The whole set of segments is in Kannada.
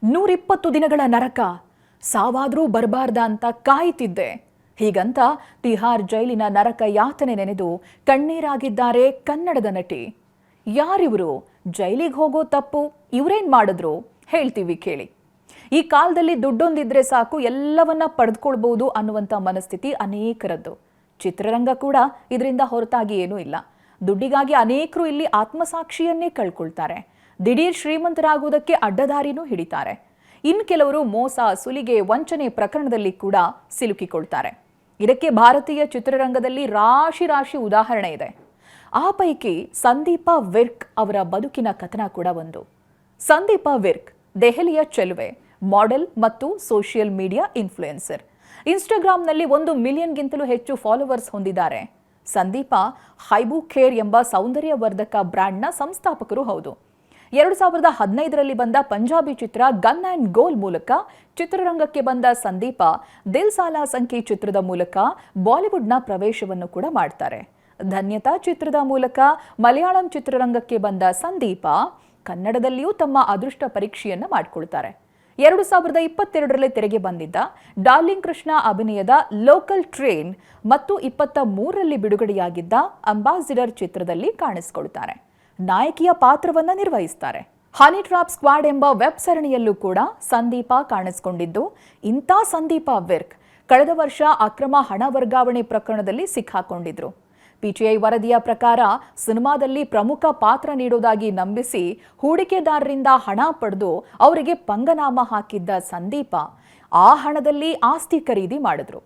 120 ದಿನಗಳ ನರಕ, ಸಾವಾದ್ರೂ ಬರಬಾರ್ದ ಅಂತ ಕಾಯ್ತಿದ್ದೆ. ಹೀಗಂತ ತಿಹಾರ್ ಜೈಲಿನ ನರಕ ಯಾತನೆ ನೆನೆದು ಕಣ್ಣೀರಾಗಿದ್ದಾರೆ ಕನ್ನಡದ ನಟಿ. ಯಾರಿವರು? ಜೈಲಿಗೆ ಹೋಗೋ ತಪ್ಪು ಇವರೇನ್ ಮಾಡಿದ್ರು? ಹೇಳ್ತೀವಿ ಕೇಳಿ. ಈ ಕಾಲದಲ್ಲಿ ದುಡ್ಡೊಂದಿದ್ರೆ ಸಾಕು ಎಲ್ಲವನ್ನ ಪಡೆದುಕೊಳ್ಬಹುದು ಅನ್ನುವಂಥ ಮನಸ್ಥಿತಿ ಅನೇಕರದ್ದು. ಚಿತ್ರರಂಗ ಕೂಡ ಇದರಿಂದ ಹೊರತಾಗಿ ಏನೂ ಇಲ್ಲ. ದುಡ್ಡಿಗಾಗಿ ಅನೇಕರು ಇಲ್ಲಿ ಆತ್ಮಸಾಕ್ಷಿಯನ್ನೇ ಕಳ್ಕೊಳ್ತಾರೆ. ದಿಢೀರ್ ಶ್ರೀಮಂತರಾಗುವುದಕ್ಕೆ ಅಡ್ಡದಾರಿನೂ ಹಿಡಿತಾರೆ. ಇನ್ನು ಕೆಲವರು ಮೋಸ, ಸುಲಿಗೆ, ವಂಚನೆ ಪ್ರಕರಣದಲ್ಲಿ ಕೂಡ ಸಿಲುಕಿಕೊಳ್ತಾರೆ. ಇದಕ್ಕೆ ಭಾರತೀಯ ಚಿತ್ರರಂಗದಲ್ಲಿ ರಾಶಿ ರಾಶಿ ಉದಾಹರಣೆ ಇದೆ. ಆ ಪೈಕಿ ಸಂದೀಪಾ ವಿರ್ಕ್ ಅವರ ಬದುಕಿನ ಕಥನ ಕೂಡ ಒಂದು. ಸಂದೀಪಾ ವಿರ್ಕ್ ದೆಹಲಿಯ ಚೆಲುವೆ, ಮಾಡೆಲ್ ಮತ್ತು ಸೋಷಿಯಲ್ ಮೀಡಿಯಾ ಇನ್ಫ್ಲೂಯೆನ್ಸರ್. ಇನ್ಸ್ಟಾಗ್ರಾಂನಲ್ಲಿ 1 ಮಿಲಿಯನ್ಗಿಂತಲೂ ಹೆಚ್ಚು ಫಾಲೋವರ್ಸ್ ಹೊಂದಿದ್ದಾರೆ. ಸಂದೀಪಾ ಹೈಬೂ ಕೇರ್ ಎಂಬ ಸೌಂದರ್ಯವರ್ಧಕ ಬ್ರ್ಯಾಂಡ್ನ ಸಂಸ್ಥಾಪಕರು ಹೌದು. 2015ರಲ್ಲಿ ಬಂದ ಪಂಜಾಬಿ ಚಿತ್ರ ಗನ್ ಅಂಡ್ ಗೋಲ್ ಮೂಲಕ ಚಿತ್ರರಂಗಕ್ಕೆ ಬಂದ ಸಂದೀಪಾ ದಿಲ್ ಸಾಲಾ ಸಂಖ್ಯೆ ಚಿತ್ರದ ಮೂಲಕ ಬಾಲಿವುಡ್ನ ಪ್ರವೇಶವನ್ನು ಕೂಡ ಮಾಡ್ತಾರೆ. ಧನ್ಯತಾ ಚಿತ್ರದ ಮೂಲಕ ಮಲಯಾಳಂ ಚಿತ್ರರಂಗಕ್ಕೆ ಬಂದ ಸಂದೀಪಾ ಕನ್ನಡದಲ್ಲಿಯೂ ತಮ್ಮ ಅದೃಷ್ಟ ಪರೀಕ್ಷೆಯನ್ನು ಮಾಡಿಕೊಳ್ತಾರೆ. 2022ರಲ್ಲಿ ತೆರೆಗೆ ಬಂದಿದ್ದ ಡಾರ್ಲಿಂಗ್ ಕೃಷ್ಣ ಅಭಿನಯದ ಲೋಕಲ್ ಟ್ರೇನ್ ಮತ್ತು 23ರಲ್ಲಿ ಬಿಡುಗಡೆಯಾಗಿದ್ದ ಅಂಬಾಸಿಡರ್ ಚಿತ್ರದಲ್ಲಿ ಕಾಣಿಸಿಕೊಳ್ತಾರೆ. ನಾಯಕಿಯ ಪಾತ್ರವನ್ನ ನಿರ್ವಹಿಸ್ತಾರೆ. ಹನಿ ಟ್ರಾಪ್ ಸ್ಕ್ವಾಡ್ ಎಂಬ ವೆಬ್ ಸರಣಿಯಲ್ಲೂ ಕೂಡ ಸಂದೀಪಾ ಕಾಣಿಸಿಕೊಂಡಿದ್ದು, ಇಂಥ ಸಂದೀಪಾ ವಿರ್ಕ್ ಕಳೆದ ವರ್ಷ ಅಕ್ರಮ ಹಣ ವರ್ಗಾವಣೆ ಪ್ರಕರಣದಲ್ಲಿ ಸಿಕ್ಕಾಕೊಂಡಿದ್ರು. ಪಿಟಿಐ ವರದಿಯ ಪ್ರಕಾರ ಸಿನಿಮಾದಲ್ಲಿ ಪ್ರಮುಖ ಪಾತ್ರ ನೀಡೋದಾಗಿ ನಂಬಿಸಿ ಹೂಡಿಕೆದಾರರಿಂದ ಹಣ ಪಡೆದು ಅವರಿಗೆ ಪಂಗನಾಮ ಹಾಕಿದ್ದ ಸಂದೀಪಾ ಆ ಹಣದಲ್ಲಿ ಆಸ್ತಿ ಖರೀದಿ ಮಾಡಿದ್ರು.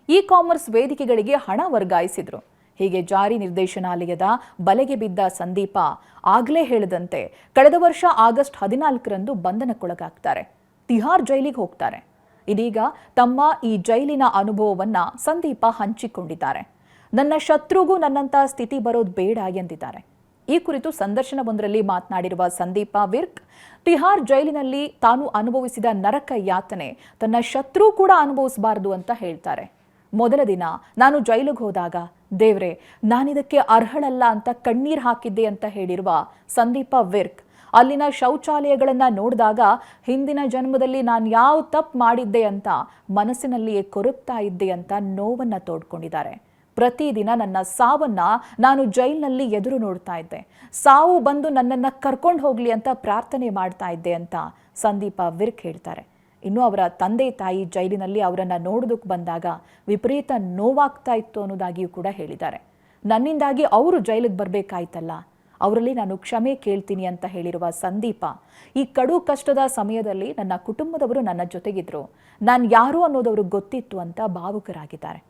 ಇ ಕಾಮರ್ಸ್ ವೇದಿಕೆಗಳಿಗೆ ಹಣ ವರ್ಗಾಯಿಸಿದ್ರು. ಹೀಗೆ ಜಾರಿ ನಿರ್ದೇಶನಾಲಯದ ಬಲೆಗೆ ಬಿದ್ದ ಸಂದೀಪಾ ಆಗ್ಲೇ ಹೇಳಿದಂತೆ ಕಳೆದ ವರ್ಷ ಆಗಸ್ಟ್ 14ರಂದು ಬಂಧನಕ್ಕೊಳಗಾಗ್ತಾರೆ. ತಿಹಾರ್ ಜೈಲಿಗೆ ಹೋಗ್ತಾರೆ. ಇದೀಗ ತಮ್ಮ ಈ ಜೈಲಿನ ಅನುಭವವನ್ನ ಸಂದೀಪಾ ಹಂಚಿಕೊಂಡಿದ್ದಾರೆ. ನನ್ನ ಶತ್ರುಗೂ ನನ್ನಂತ ಸ್ಥಿತಿ ಬರೋದು ಬೇಡ ಎಂದಿದ್ದಾರೆ. ಈ ಕುರಿತು ಸಂದರ್ಶನವೊಂದರಲ್ಲಿ ಮಾತನಾಡಿರುವ ಸಂದೀಪಾ ವಿರ್ಕ್, ತಿಹಾರ್ ಜೈಲಿನಲ್ಲಿ ತಾನು ಅನುಭವಿಸಿದ ನರಕ ಯಾತನೆ ತನ್ನ ಶತ್ರು ಕೂಡ ಅನುಭವಿಸಬಾರದು ಅಂತ ಹೇಳ್ತಾರೆ. ಮೊದಲ ದಿನ ನಾನು ಜೈಲಿಗೆ ಹೋದಾಗ ದೇವ್ರೆ ನಾನಿದಕ್ಕೆ ಅರ್ಹಳಲ್ಲ ಅಂತ ಕಣ್ಣೀರು ಹಾಕಿದ್ದೆ ಅಂತ ಹೇಳಿರುವ ಸಂದೀಪಾ ವಿರ್ಕ್, ಅಲ್ಲಿನ ಶೌಚಾಲಯಗಳನ್ನ ನೋಡಿದಾಗ ಹಿಂದಿನ ಜನ್ಮದಲ್ಲಿ ನಾನು ಯಾವ ತಪ್ಪು ಮಾಡಿದ್ದೆ ಅಂತ ಮನಸ್ಸಿನಲ್ಲಿಯೇ ಕೊರಗ್ತಾ ಇದ್ದೆ ಅಂತ ನೋವನ್ನ ತೋಡ್ಕೊಂಡಿದ್ದಾರೆ. ಪ್ರತಿದಿನ ನನ್ನ ಸಾವನ್ನ ನಾನು ಜೈಲಿನಲ್ಲಿ ಎದುರು ನೋಡ್ತಾ ಇದ್ದೆ. ಸಾವು ಬಂದು ನನ್ನನ್ನ ಕರ್ಕೊಂಡು ಹೋಗ್ಲಿ ಅಂತ ಪ್ರಾರ್ಥನೆ ಮಾಡ್ತಾ ಇದ್ದೆ ಅಂತ ಸಂದೀಪಾ ವಿರ್ಕ್ ಹೇಳ್ತಾರೆ. ಇನ್ನು ಅವರ ತಂದೆ ತಾಯಿ ಜೈಲಿನಲ್ಲಿ ಅವರನ್ನ ನೋಡೋದಕ್ಕೆ ಬಂದಾಗ ವಿಪರೀತ ನೋವಾಗ್ತಾ ಇತ್ತು ಅನ್ನೋದಾಗಿಯೂ ಕೂಡ ಹೇಳಿದ್ದಾರೆ. ನನ್ನಿಂದಾಗಿ ಅವರು ಜೈಲಿಗೆ ಬರಬೇಕಾಯ್ತಲ್ಲ, ಅವರಲ್ಲಿ ನಾನು ಕ್ಷಮೆ ಕೇಳ್ತೀನಿ ಅಂತ ಹೇಳಿರುವ ಸಂದೀಪಾ, ಈ ಕಡು ಕಷ್ಟದ ಸಮಯದಲ್ಲಿ ನನ್ನ ಕುಟುಂಬದವರು ನನ್ನ ಜೊತೆಗಿದ್ರು, ನಾನು ಯಾರು ಅನ್ನೋದು ಅವ್ರಿಗೆ ಗೊತ್ತಿತ್ತು ಅಂತ ಭಾವುಕರಾಗಿದ್ದಾರೆ.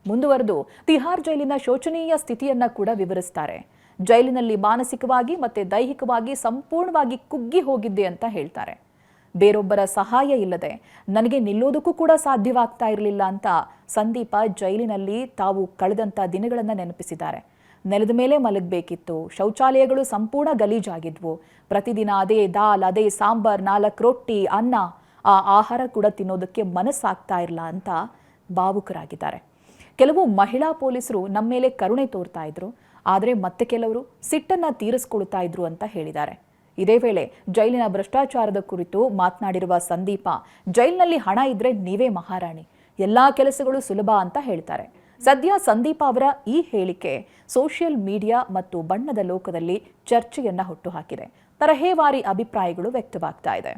ಮುಂದುವರೆದು ತಿಹಾರ್ ಜೈಲಿನ ಶೋಚನೀಯ ಸ್ಥಿತಿಯನ್ನ ಕೂಡ ವಿವರಿಸ್ತಾರೆ. ಜೈಲಿನಲ್ಲಿ ಮಾನಸಿಕವಾಗಿ ಮತ್ತೆ ದೈಹಿಕವಾಗಿ ಸಂಪೂರ್ಣವಾಗಿ ಕುಗ್ಗಿ ಹೋಗಿದ್ದೆ ಅಂತ ಹೇಳ್ತಾರೆ. ಬೇರೊಬ್ಬರ ಸಹಾಯ ಇಲ್ಲದೆ ನನಗೆ ನಿಲ್ಲೋದಕ್ಕೂ ಕೂಡ ಸಾಧ್ಯವಾಗ್ತಾ ಇರಲಿಲ್ಲ ಅಂತ ಸಂದೀಪಾ ಜೈಲಿನಲ್ಲಿ ತಾವು ಕಳೆದಂಥ ದಿನಗಳನ್ನು ನೆನಪಿಸಿದ್ದಾರೆ. ನೆಲದ ಮೇಲೆ ಮಲಗಬೇಕಿತ್ತು, ಶೌಚಾಲಯಗಳು ಸಂಪೂರ್ಣ ಗಲೀಜಾಗಿದ್ವು, ಪ್ರತಿದಿನ ಅದೇ ದಾಲ್, ಅದೇ ಸಾಂಬಾರ್, 4 ರೊಟ್ಟಿ, ಅನ್ನ, ಆ ಆಹಾರ ಕೂಡ ತಿನ್ನೋದಕ್ಕೆ ಮನಸ್ಸಾಗ್ತಾ ಇರಲ್ಲ ಅಂತ ಭಾವುಕರಾಗಿದ್ದಾರೆ. ಕೆಲವು ಮಹಿಳಾ ಪೊಲೀಸರು ನಮ್ಮ ಮೇಲೆ ಕರುಣೆ ತೋರ್ತಾ ಇದ್ರು, ಆದರೆ ಮತ್ತೆ ಕೆಲವರು ಸಿಟ್ಟನ್ನ ತೀರಿಸ್ಕೊಳ್ತಾ ಇದ್ರು ಅಂತ ಹೇಳಿದ್ದಾರೆ. ಇದೇ ವೇಳೆ ಜೈಲಿನ ಭ್ರಷ್ಟಾಚಾರದ ಕುರಿತು ಮಾತನಾಡಿರುವ ಸಂದೀಪಾ, ಜೈಲಿನಲ್ಲಿ ಹಣ ಇದ್ರೆ ನೀವೇ ಮಹಾರಾಣಿ, ಎಲ್ಲಾ ಕೆಲಸಗಳು ಸುಲಭ ಅಂತ ಹೇಳ್ತಾರೆ. ಸದ್ಯ ಸಂದೀಪಾ ಅವರ ಈ ಹೇಳಿಕೆ ಸೋಷಿಯಲ್ ಮೀಡಿಯಾ ಮತ್ತು ಬಣ್ಣದ ಲೋಕದಲ್ಲಿ ಚರ್ಚೆಯನ್ನ ಹುಟ್ಟುಹಾಕಿದೆ. ತರಹೇವಾರಿ ಅಭಿಪ್ರಾಯಗಳು ವ್ಯಕ್ತವಾಗ್ತಾ ಇದೆ.